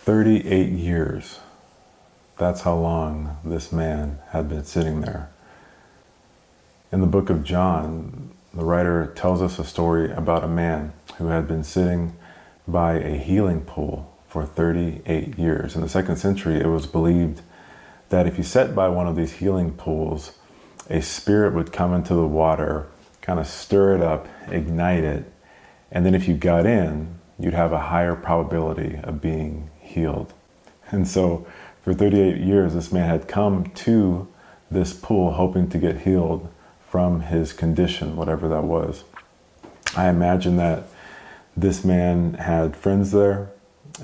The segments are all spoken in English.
38 years. That's how long this man had been sitting there. In the book of John, the writer tells us a story about a man who had been sitting by a healing pool for 38 years. In the 2nd century, it was believed that if you sat by one of these healing pools, a spirit would come into the water, kind of stir it up, ignite it, and then if you got in, you'd have a higher probability of being healed. And so for 38 years, this man had come to this pool hoping to get healed from his condition, whatever that was. I imagine that this man had friends there.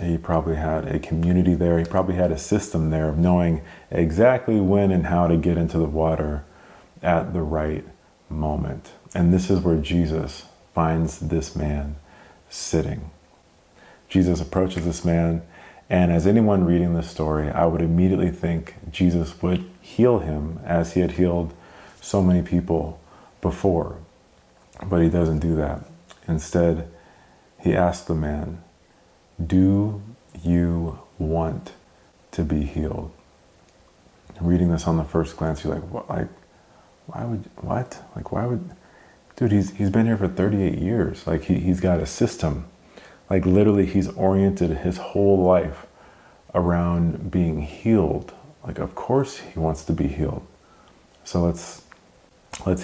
He probably had a community there. He probably had a system there of knowing exactly when and how to get into the water at the right moment. And this is where Jesus finds this man sitting. Jesus approaches this man, and as anyone reading this story, I would immediately think Jesus would heal him as he had healed so many people before. But he doesn't do that. Instead, he asks the man, "Do you want to be healed?" Reading this on the first glance, you're like, what? Why would, dude, he's been here for 38 years. Like he's got a system. Like literally he's oriented his whole life around being healed. Like of course he wants to be healed. So let's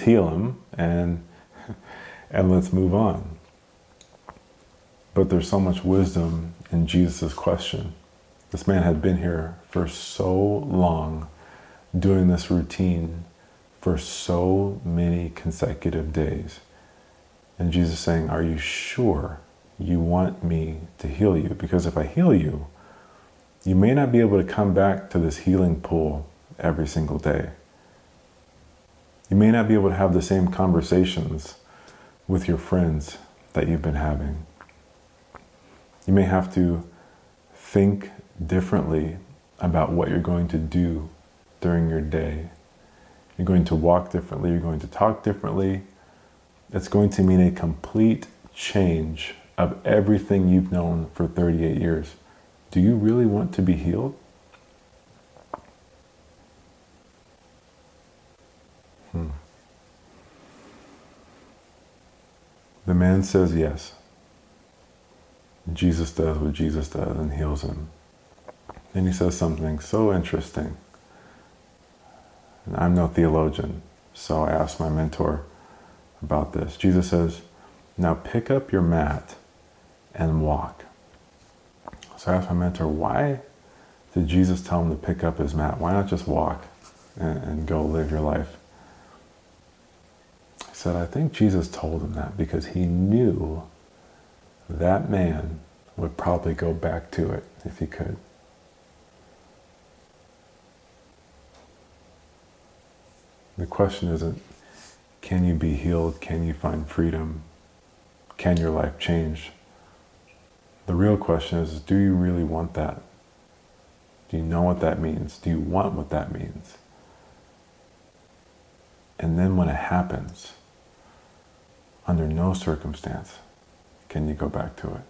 heal him and let's move on. But there's so much wisdom in Jesus' question. This man had been here for so long, doing this routine for so many consecutive days. And Jesus saying, "Are you sure you want me to heal you? Because if I heal you, you may not be able to come back to this healing pool every single day. You may not be able to have the same conversations with your friends that you've been having. You may have to think differently about what you're going to do during your day. You're going to walk differently. You're going to talk differently. It's going to mean a complete change of everything you've known for 38 years. Do you really want to be healed?" The man says yes. Jesus does what Jesus does and heals him. Then he says something so interesting. And I'm no theologian, so I asked my mentor about this. Jesus says, "Now pick up your mat and walk." So I asked my mentor, why did Jesus tell him to pick up his mat? Why not just walk and go live your life? He said, I think Jesus told him that because he knew that man would probably go back to it if he could. The question isn't, can you be healed? Can you find freedom? Can your life change? The real question is, do you really want that? Do you know what that means? Do you want what that means? And then when it happens, under no circumstance can you go back to it.